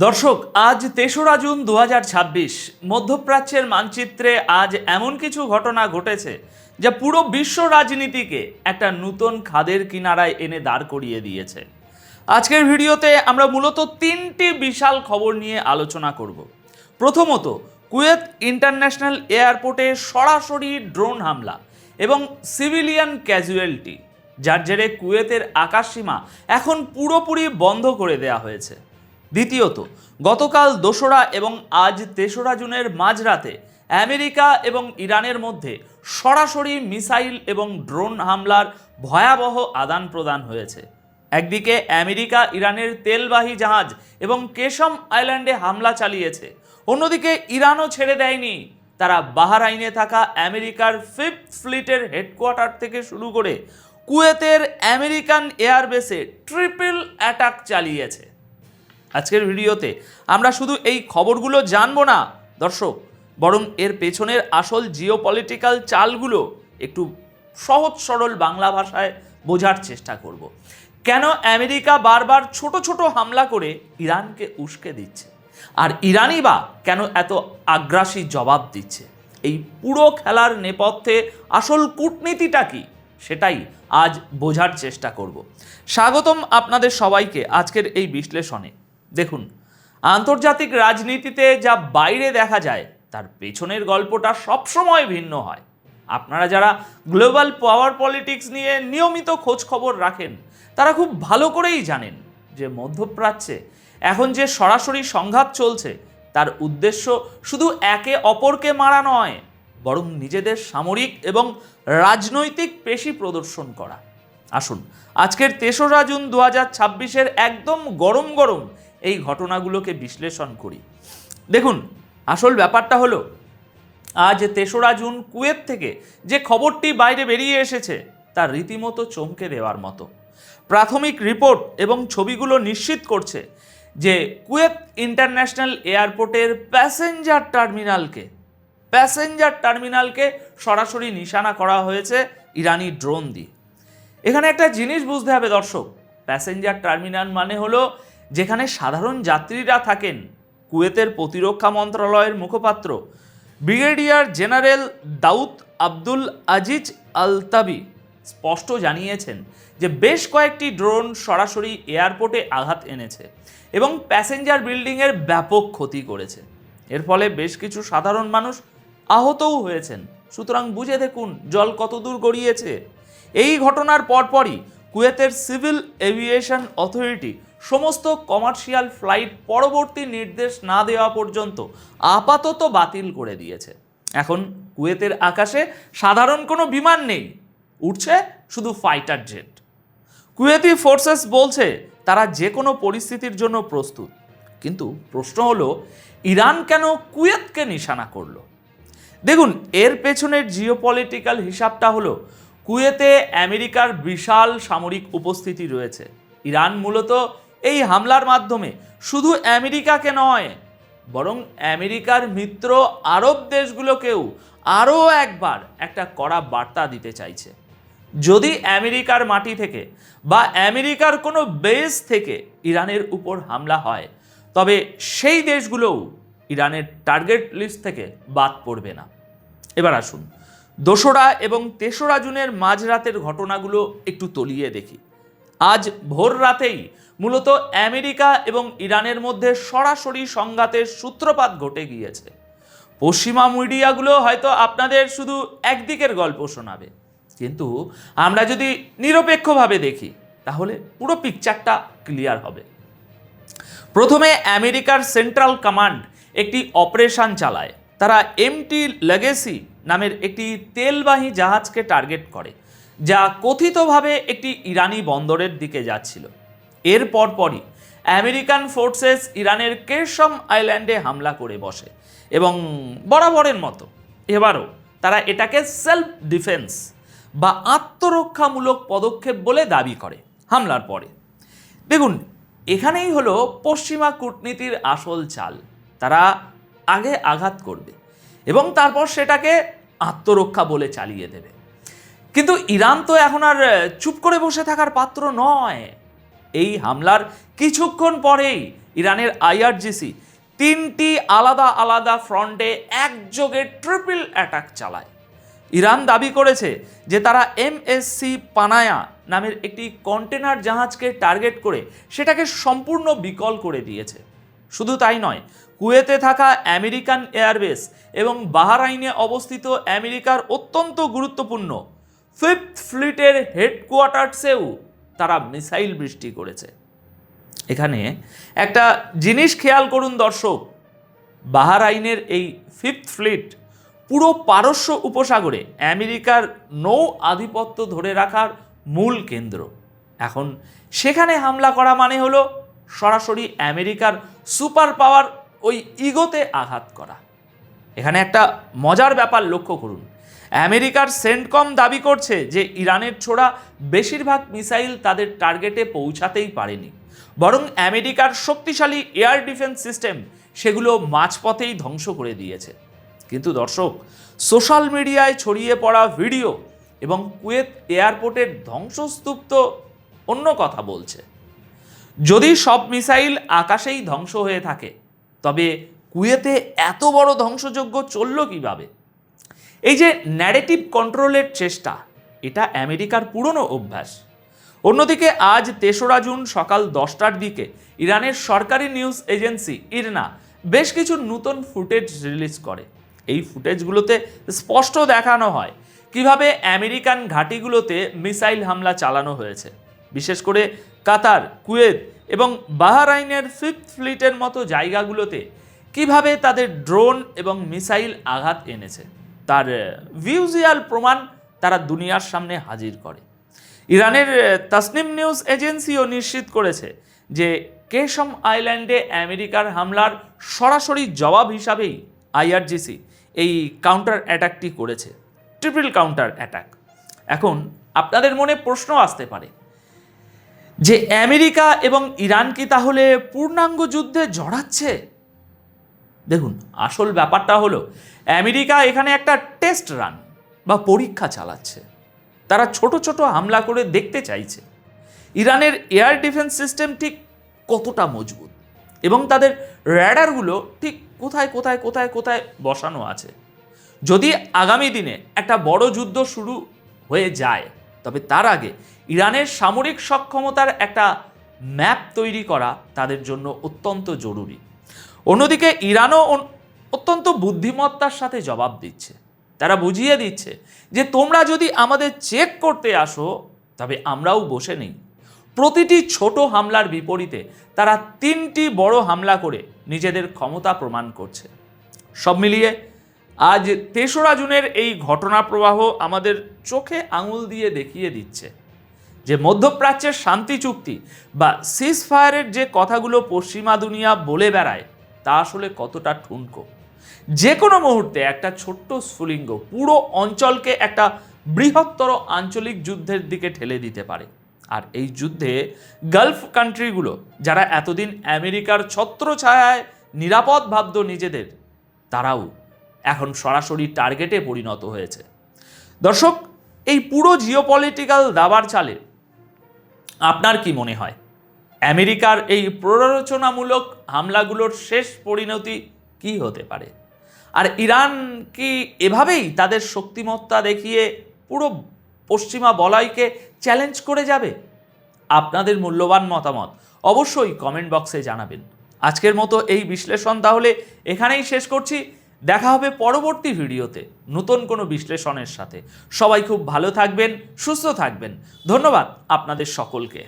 দর্শক, আজ ৩রা জুন ২০২৬। মধ্যপ্রাচ্যের মানচিত্রে আজ এমন কিছু ঘটনা ঘটেছে যা পুরো বিশ্ব রাজনীতিকে একটা নতুন খাদের কিনারায় এনে দাঁড় করিয়ে দিয়েছে। আজকের ভিডিওতে আমরা মূলত তিনটি বিশাল খবর নিয়ে আলোচনা করব। প্রথমত, কুয়েত ইন্টারন্যাশনাল এয়ারপোর্টে সরাসরি ড্রোন হামলা এবং সিভিলিয়ান ক্যাজুয়ালিটি, যার জেরে কুয়েতের আকাশসীমা এখন পুরোপুরি বন্ধ করে দেওয়া হয়েছে। দ্বিতীয়ত, গতকাল ২রা এবং আজ ৩রা জুনের মাঝরাতে আমেরিকা এবং ইরানের মধ্যে সরাসরি মিসাইল এবং ড্রোন হামলার ভয়াবহ আদান প্রদান হয়েছে। একদিকে আমেরিকা ইরানের তেলবাহী জাহাজ এবং কেশম আইল্যান্ডে হামলা চালিয়েছে, অন্যদিকে ইরানও ছেড়ে দেয়নি। তারা বাহরাইনে থাকা আমেরিকার 5th ফ্লিটের হেডকোয়ার্টার থেকে শুরু করে কুয়েতের আমেরিকান এয়ারবেসে ট্রিপল অ্যাটাক চালিয়েছে। আজকের ভিডিওতে আমরা শুধু এই খবরগুলো জানবো না দর্শক, বরং এর পেছনের আসল জিওপলিটিক্যাল চালগুলো একটু সহজ সরল বাংলা ভাষায় বোঝার চেষ্টা করব। কেন আমেরিকা বারবার ছোট ছোট হামলা করে ইরানকে উস্কে দিচ্ছে, আর ইরানই বা কেন এত আগ্রাসী জবাব দিচ্ছে, এই পুরো খেলার নেপথ্যে আসল কূটনীতিটা কি, সেটাই আজ বোঝার চেষ্টা করব। স্বাগতম আপনাদের সবাইকে আজকের এই বিশ্লেষণে। দেখুন, আন্তর্জাতিক রাজনীতিতে যা বাইরে দেখা যায় তার পেছনের গল্পটা সবসময় ভিন্ন হয়। আপনারা যারা গ্লোবাল পাওয়ার পলিটিক্স নিয়ে নিয়মিত খোঁজ খবর রাখেন তারা খুব ভালো করেই জানেন যে মধ্যপ্রাচ্যে এখন যে সরাসরি সংঘাত চলছে তার উদ্দেশ্য শুধু একে অপরকে মারা নয়, বরং নিজেদের সামরিক এবং রাজনৈতিক পেশি প্রদর্শন করা। আসুন আজকের ৩রা জুন ২০২৬-এর একদম গরম গরম এই ঘটনাগুলোকে বিশ্লেষণ করি। দেখুন, আসল ব্যাপারটা হলো, আজ ৩রা জুন কুয়েত থেকে যে খবরটি বাইরে বেরিয়ে এসেছে তা রীতিমতো চমকে দেওয়ার মতো। প্রাথমিক রিপোর্ট এবং ছবিগুলো নিশ্চিত করছে যে কুয়েত ইন্টারন্যাশনাল এয়ারপোর্টের প্যাসেঞ্জার টার্মিনালকে সরাসরি নিশানা করা হয়েছে ইরানি ড্রোন দিয়ে। এখানে একটা জিনিস বুঝতে হবে দর্শক, প্যাসেঞ্জার টার্মিনাল মানে হলো যেখানে সাধারণ যাত্রীরা থাকেন। কুয়েতের প্রতিরক্ষা মন্ত্রণালয়ের মুখপাত্র ব্রিগেডিয়ার জেনারেল দাউদ আব্দুল আজিজ আলতাবি স্পষ্ট জানিয়েছেন যে বেশ কয়েকটি ড্রোন সরাসরি এয়ারপোর্টে আঘাত এনেছে এবং প্যাসেঞ্জার বিল্ডিংয়ের ব্যাপক ক্ষতি করেছে। এর ফলে বেশ কিছু সাধারণ মানুষ আহতও হয়েছেন। সুতরাং বুঝে দেখুন জল কতদূর গড়িয়েছে। এই ঘটনার পরপরই কুয়েতের সিভিল এভিয়েশন অথরিটি সমস্ত কমার্শিয়াল ফ্লাইট পরবর্তী নির্দেশ না দেওয়া পর্যন্ত আপাতত বাতিল করে দিয়েছে। এখন কুয়েতের আকাশে সাধারণ কোনো বিমান নেই, উঠছে শুধু ফাইটার জেট। কুয়েতি ফোর্সেস বলছে তারা যে কোনো পরিস্থিতির জন্য প্রস্তুত। কিন্তু প্রশ্ন হলো, ইরান কেন কুয়েতকে নিশানা করলো? দেখুন, এর পেছনের জিওপলিটিক্যাল হিসাবটা হলো, কুয়েতে আমেরিকার বিশাল সামরিক উপস্থিতি রয়েছে। ইরান মূলত এই হামলার মাধ্যমে শুধু আমেরিকাকে নয়, বরং আমেরিকার মিত্র আরব দেশগুলোকেও আরও একবার একটা কড়া বার্তা দিতে চাইছে। যদি আমেরিকার মাটি থেকে বা আমেরিকার কোনো বেস থেকে ইরানের উপর হামলা হয়, তবে সেই দেশগুলোও ইরানের টার্গেট লিস্ট থেকে বাদ পড়বে না। এবার আসুন ২রা এবং ৩রা জুনের মাঝরাতের ঘটনাগুলো একটু তলিয়ে দেখি। আজ ভোর রাতেই মূলত আমেরিকা এবং ইরানের মধ্যে সরাসরি সংঘাতের সূত্রপাত ঘটে গিয়েছে। পশ্চিমা মিডিয়াগুলো হয়তো আপনাদের শুধু একদিকের গল্প শোনাবে, কিন্তু আমরা যদি নিরপেক্ষভাবে দেখি তাহলে পুরো পিকচারটা ক্লিয়ার হবে। প্রথমে আমেরিকার সেন্ট্রাল কমান্ড একটি অপারেশন চালায়। তারা এমটি লেগেসি নামের একটি তেলবাহী জাহাজকে টার্গেট করে, যা কথিতভাবে একটি ইরানি বন্দরের দিকে যাচ্ছিল। এর পরপরই আমেরিকান ফোর্সেস ইরানের কেশম আইল্যান্ডে হামলা করে বসে এবং বরাবরের মতো এবারও তারা এটাকে সেলফ ডিফেন্স বা আত্মরক্ষামূলক পদক্ষেপ বলে দাবি করে হামলার পরে। দেখুন, এখানেই হলো পশ্চিমা কূটনীতির আসল চাল। তারা আগে আঘাত করবে এবং তারপর সেটাকে আত্মরক্ষা বলে চালিয়ে দেবে। কিন্তু ইরান তো এখন আর চুপ করে বসে থাকার পাত্র নয়। এই হামলার কিছুক্ষণ পরেই ইরানের আইআরজিসি 3টি আলাদা আলাদা ফ্রন্টে একযোগে ট্রিপল অ্যাটাক চালায়। ইরান দাবি করেছে যে তারা এমএসসি পানায়া নামের একটি কন্টেনার জাহাজকে টার্গেট করে সেটাকে সম্পূর্ণ বিকল করে দিয়েছে। শুধু তাই নয়, কুয়েতে থাকা আমেরিকান এয়ারবেস এবং বাহরাইনে অবস্থিত আমেরিকার অত্যন্ত গুরুত্বপূর্ণ 5th ফ্লিটের হেডকোয়ার্টার্সেও তারা মিসাইল বৃষ্টি করেছে। এখানে একটা জিনিস খেয়াল করুন দর্শক, বাহরাইনের এই 5th ফ্লিট পুরো পারস্য উপসাগরে আমেরিকার নৌ আধিপত্য ধরে রাখার মূল কেন্দ্র। এখন সেখানে হামলা করা মানে হলো সরাসরি আমেরিকার সুপার পাওয়ার ওই ইগোতে আঘাত করা। এখানে একটা মজার ব্যাপার লক্ষ্য করুন, আমেরিকার সেন্টকম দাবি করছে যে ইরানের ছোড়া বেশিরভাগ মিসাইল তাদের টার্গেটে পৌঁছাতেই পারেনি, বরং আমেরিকার শক্তিশালী এয়ার ডিফেন্স সিস্টেম সেগুলো মাঝপথেই ধ্বংস করে দিয়েছে। কিন্তু দর্শক, সোশ্যাল মিডিয়ায় ছড়িয়ে পড়া ভিডিও এবং কুয়েত এয়ারপোর্টের ধ্বংসস্তূপ তো অন্য কথা বলছে। যদি সব মিসাইল আকাশেই ধ্বংস হয়ে থাকে, তবে কুয়েতে এত বড় ধ্বংসযজ্ঞ চলল কিভাবে? এই যে ন্যারেটিভ কন্ট্রোলের চেষ্টা, এটা আমেরিকার পুরনো অভ্যাস। অন্যদিকে আজ 3রা জুন সকাল 10টার দিকে ইরানের সরকারি নিউজ এজেন্সি ইরনা বেশ কিছু নতুন ফুটেজ রিলিজ করে। এই ফুটেজগুলোতে স্পষ্ট দেখানো হয় কিভাবে আমেরিকান ঘাঁটিগুলোতে মিসাইল হামলা চালানো হয়েছে, বিশেষ করে কাতার, কুয়েত এবং বাহরাইনের 5th ফ্লিটের মতো জায়গাগুলোতে কিভাবে তাদের ড্রোন এবং মিসাইল আঘাত এনেছে তার ভিজুয়াল প্রমাণ তারা দুনিয়ার সামনে হাজির করে। ইরানের তাসনিম নিউজ এজেন্সিও নিশ্চিত করেছে যে কেশম আইল্যান্ডে আমেরিকার হামলার সরাসরি জবাব হিসাবেই আইআরজিসি এই কাউন্টার অ্যাটাকটি করেছে, ট্রিপল কাউন্টার অ্যাটাক। এখন আপনাদের মনে প্রশ্ন আসতে পারে যে আমেরিকা এবং ইরান কি তাহলে পূর্ণাঙ্গ যুদ্ধে জড়াচ্ছে? দেখুন, আসল ব্যাপারটা হলো আমেরিকা এখানে একটা টেস্ট রান বা পরীক্ষা চালাচ্ছে। তারা ছোট ছোট হামলা করে দেখতে চাইছে ইরানের এয়ার ডিফেন্স সিস্টেম ঠিক কতটা মজবুত এবং তাদের র্যাডারগুলো ঠিক কোথায় কোথায় কোথায় কোথায় বসানো আছে। যদি আগামী দিনে একটা বড় যুদ্ধ শুরু হয়ে যায়, তবে তার আগে ইরানের সামরিক সক্ষমতার একটা ম্যাপ তৈরি করা তাদের জন্য অত্যন্ত জরুরি। অন্যদিকে ইরানও অত্যন্ত বুদ্ধিমত্তার সাথে জবাব দিচ্ছে। তারা বুঝিয়ে দিচ্ছে যে তোমরা যদি আমাদের চেক করতে আসো, তবে আমরাও বসে নেই। প্রতিটি ছোট হামলার বিপরীতে তারা 3টি বড় হামলা করে নিজেদের ক্ষমতা প্রমাণ করছে। সব মিলিয়ে আজ 3রা জুনের এই ঘটনা প্রবাহ আমাদের চোখে আঙুল দিয়ে দেখিয়ে দিচ্ছে যে মধ্যপ্রাচ্যের শান্তি চুক্তি বা সিজ ফায়ারের যে কথাগুলো পশ্চিমা দুনিয়া বলে বেড়ায় তা আসলে কতটা ঠুনকো। যে কোনো মুহূর্তে একটা ছোট্ট স্ফুলিঙ্গ পুরো অঞ্চলকে একটা বৃহত্তর আঞ্চলিক যুদ্ধের দিকে ঠেলে দিতে পারে। আর এই যুদ্ধে গালফ কান্ট্রিগুলো, যারা এতদিন আমেরিকার ছত্রছায়ায় নিরাপদ ভাবত নিজেদের, তারাও এখন সরাসরি টার্গেটে পরিণত হয়েছে। দর্শক, এই পুরো জিওপলিটিক্যাল দাবার চালে আপনার কি মনে হয় আমেরিকার এই প্ররোচনামূলক হামলাগুলোর শেষ পরিণতি কি হতে পারে? আর ইরান কি এভাবেই তাদের শক্তিমত্তা দেখিয়ে পুরো পশ্চিমা বলয়কে চ্যালেঞ্জ করে যাবে? আপনাদের মূল্যবান মতামত অবশ্যই কমেন্ট বক্সে জানাবেন। আজকের মতো এই বিশ্লেষণ তাহলে এখানেই শেষ করছি। দেখা হবে পরবর্তী ভিডিওতে নতুন কোনো বিশ্লেষণের সাথে। সবাই খুব ভালো থাকবেন, সুস্থ থাকবেন। ধন্যবাদ আপনাদের সকলকে।